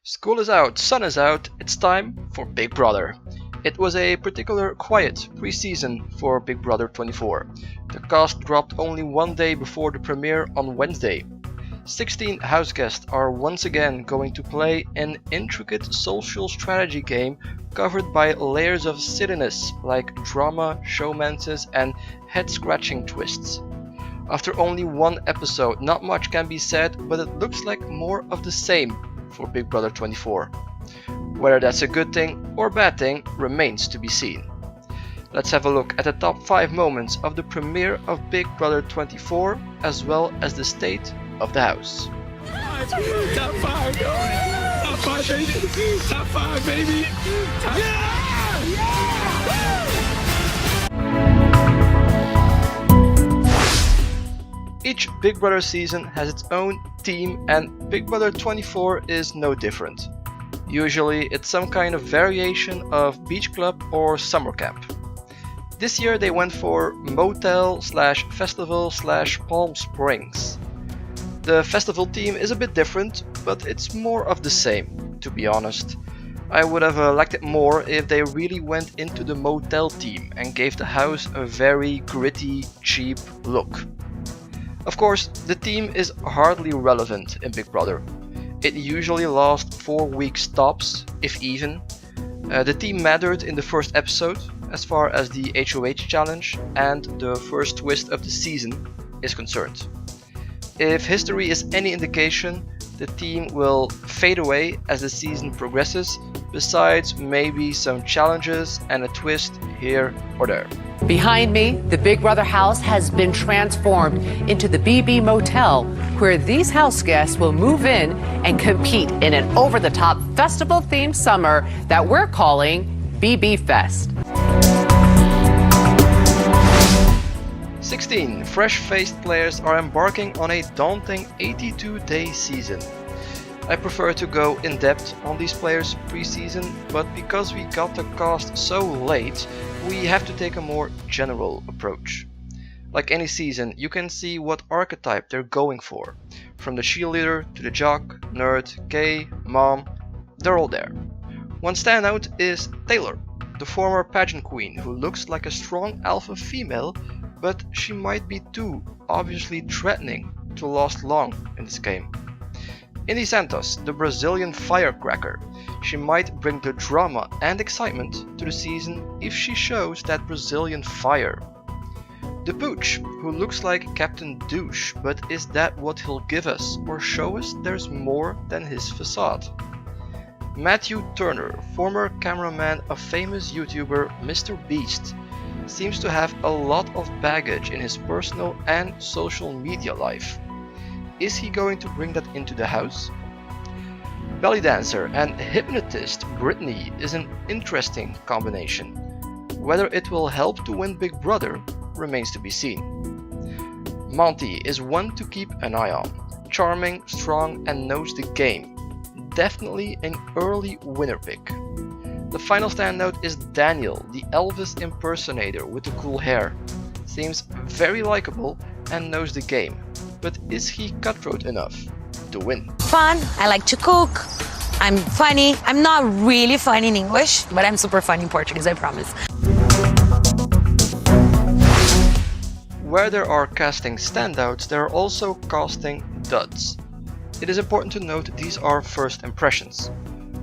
School is out, sun is out, it's time for Big Brother. It was a particular quiet pre-season for Big Brother 24. The cast dropped only one day before the premiere on Wednesday. 16 house guests are once again going to play an intricate social strategy game covered by layers of silliness like drama, showmances and head-scratching twists. After only one episode, not much can be said, but it looks like more of the same for Big Brother 24. Whether that's a good thing or bad thing remains to be seen. Let's have a look at the top 5 moments of the premiere of Big Brother 24 as well as the state of the house. Top 5, top 5 baby, top 5 baby, Each Big Brother season has its own theme and Big Brother 24 is no different. Usually it's some kind of variation of beach club or summer camp. This year they went for motel / festival / Palm Springs. The festival theme is a bit different, but it's more of the same, to be honest. I would have liked it more if they really went into the motel theme and gave the house a very gritty, cheap look. Of course, the theme is hardly relevant in Big Brother. It usually lasts 4 weeks tops, if even. The theme mattered in the first episode, as far as the HOH challenge and the first twist of the season is concerned. If history is any indication, the theme will fade away as the season progresses, besides maybe some challenges and a twist here or there. Behind me, the Big Brother house has been transformed into the BB Motel, where these house guests will move in and compete in an over-the-top festival-themed summer that we're calling BB Fest. 16 fresh-faced players are embarking on a daunting 82-day season. I prefer to go in depth on these players pre-season, but because we got the cast so late, we have to take a more general approach. Like any season, you can see what archetype they're going for. From the cheerleader to the jock, nerd, gay, mom, they're all there. One standout is Taylor, the former pageant queen who looks like a strong alpha female, but she might be too obviously threatening to last long in this game. Indy Santos, the Brazilian firecracker. She might bring the drama and excitement to the season if she shows that Brazilian fire. The Pooch, who looks like Captain Douche, but is that what he'll give us or show us there's more than his facade? Matthew Turner, former cameraman of famous YouTuber Mr. Beast, seems to have a lot of baggage in his personal and social media life. Is he going to bring that into the house? Belly dancer and hypnotist Brittany is an interesting combination. Whether it will help to win Big Brother remains to be seen. Monty is one to keep an eye on. Charming, strong and knows the game. Definitely an early winner pick. The final standout is Daniel, the Elvis impersonator with the cool hair. Seems very likable and knows the game. But is he cutthroat enough to win? Fun, I like to cook, I'm funny. I'm not really funny in English, but I'm super funny in Portuguese, I promise. Where there are casting standouts, there are also casting duds. It is important to note these are first impressions.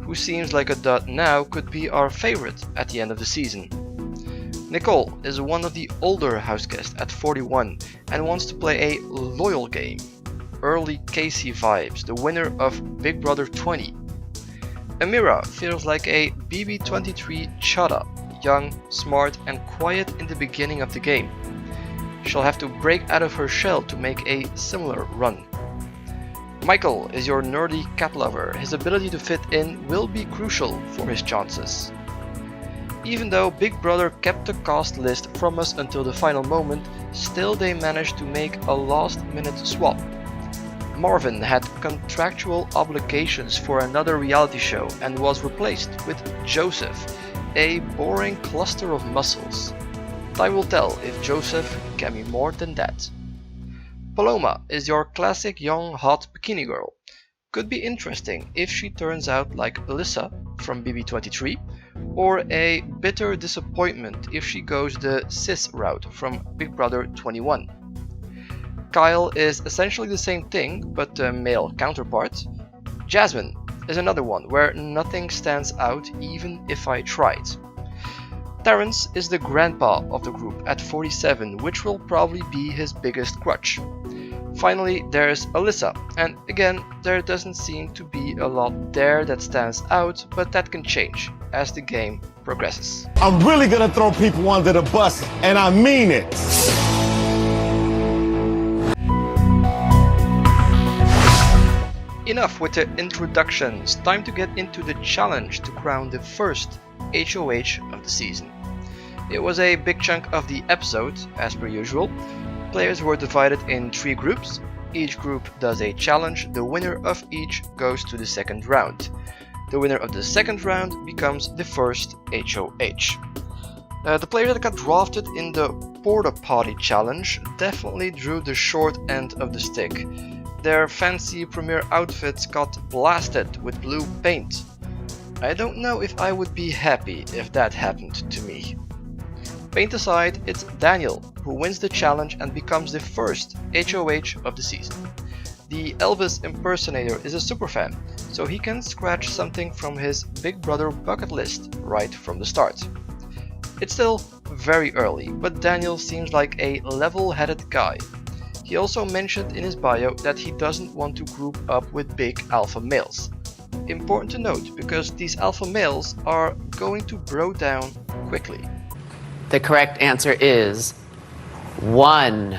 Who seems like a dud now could be our favorite at the end of the season. Nicole is one of the older house guests at 41 and wants to play a loyal game. Early Casey vibes, the winner of Big Brother 20. Amira feels like a BB23 chada, young, smart and quiet in the beginning of the game. She'll have to break out of her shell to make a similar run. Michael is your nerdy cat lover. His ability to fit in will be crucial for his chances. Even though Big Brother kept the cast list from us until the final moment, still they managed to make a last-minute swap. Marvin had contractual obligations for another reality show and was replaced with Joseph, a boring cluster of muscles. Time will tell if Joseph can be more than that. Paloma is your classic young hot bikini girl. could be interesting if she turns out like Alyssa from BB23, or a bitter disappointment if she goes the cis route from Big Brother 21. Kyle is essentially the same thing, but a male counterpart. Jasmine is another one where nothing stands out even if I tried. Terrence is the grandpa of the group at 47, which will probably be his biggest crutch. Finally, there's Alyssa, and again, there doesn't seem to be a lot there that stands out, but that can change as the game progresses. I'm really gonna throw people under the bus, and I mean it. Enough with the introductions, time to get into the challenge to crown the first HOH of the season. It was a big chunk of the episode, as per usual. Players were divided in 3 groups. Each group does a challenge, the winner of each goes to the second round. The winner of the second round becomes the first HOH. The players that got drafted in the Porta Potty challenge definitely drew the short end of the stick. Their fancy premiere outfits got blasted with blue paint. I don't know if I would be happy if that happened to me. Paint aside, it's Daniel who wins the challenge and becomes the first HOH of the season. The Elvis impersonator is a superfan, so he can scratch something from his Big Brother bucket list right from the start. It's still very early, but Daniel seems like a level-headed guy. He also mentioned in his bio that he doesn't want to group up with big alpha males. Important to note, because these alpha males are going to bro down quickly. The correct answer is 1.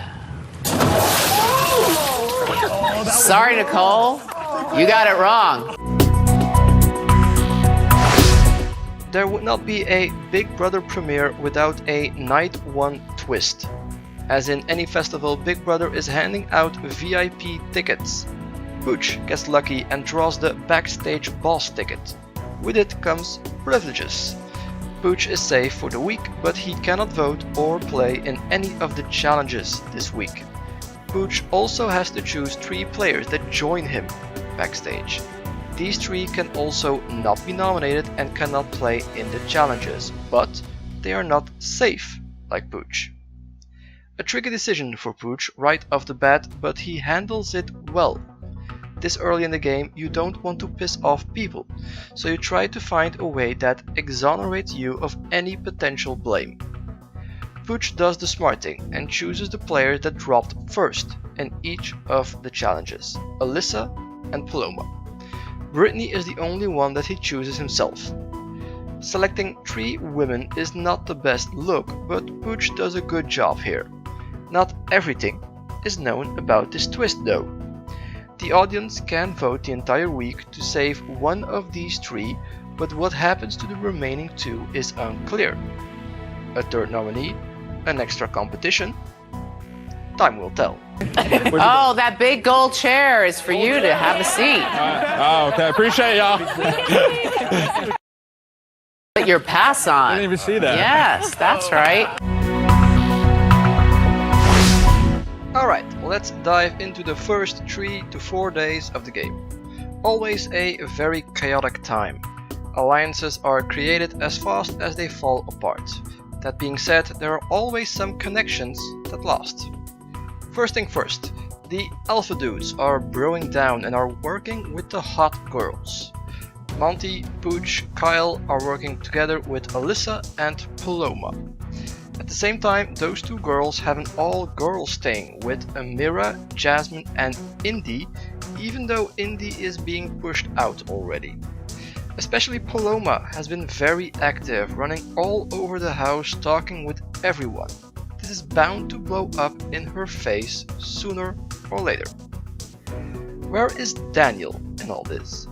Sorry, Nicole. You got it wrong. There would not be a Big Brother premiere without a Night 1 twist. As in any festival, Big Brother is handing out VIP tickets. Pooch gets lucky and draws the Backstage Boss ticket. With it comes privileges. Pooch is safe for the week, but he cannot vote or play in any of the challenges this week. Pooch also has to choose 3 players that join him backstage. These 3 can also not be nominated and cannot play in the challenges, but they are not safe like Pooch. A tricky decision for Pooch right off the bat, but he handles it well. This early in the game, you don't want to piss off people, so you try to find a way that exonerates you of any potential blame. Pooch does the smart thing and chooses the players that dropped first in each of the challenges, Alyssa and Paloma. Brittany is the only one that he chooses himself. Selecting 3 women is not the best look, but Pooch does a good job here. Not everything is known about this twist though. The audience can vote the entire week to save one of these 3, but what happens to the remaining 2 is unclear. A third nominee? An extra competition? Time will tell. Oh, that big gold chair is for you to have a seat. Oh, okay. Appreciate y'all. Put your pass on. I didn't even see that. Yes, that's right. Alright, let's dive into the first 3 to 4 days of the game. Always a very chaotic time. Alliances are created as fast as they fall apart. That being said, there are always some connections that last. First thing first, the alpha dudes are broing down and are working with the hot girls. Monty, Pooch, Kyle are working together with Alyssa and Paloma. At the same time, those 2 girls have an all-girls thing with Amira, Jasmine and Indy, even though Indy is being pushed out already. Especially Paloma has been very active, running all over the house talking with everyone. This is bound to blow up in her face sooner or later. Where is Daniel in all this?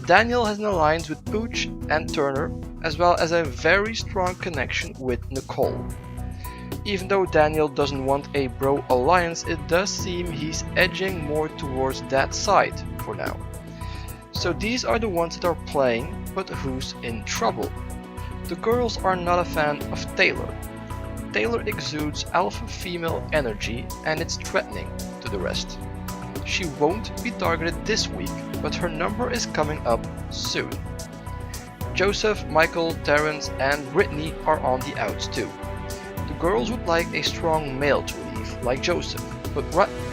Daniel has an alliance with Pooch and Turner, as well as a very strong connection with Nicole. Even though Daniel doesn't want a bro alliance, it does seem he's edging more towards that side for now. So these are the ones that are playing, but who's in trouble? The girls are not a fan of Taylor. Taylor exudes alpha female energy and it's threatening to the rest. she won't be targeted this week, but her number is coming up soon. Joseph, Michael, Terrence and Brittany are on the outs too. The girls would like a strong male to leave, like Joseph, but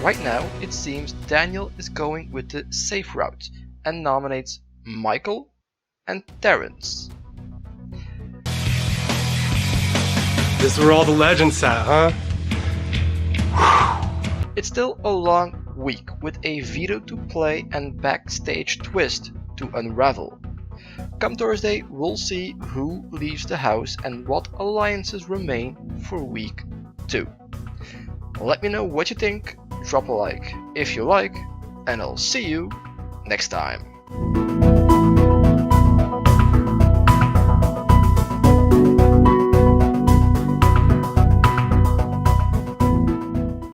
right now it seems Daniel is going with the safe route and nominates Michael and Terrence. This is where all the legends sat, huh? It's still a long week with a veto to play and backstage twist to unravel. Come Thursday, we'll see who leaves the house and what alliances remain for week 2. Let me know what you think, drop a like if you like, and I'll see you next time.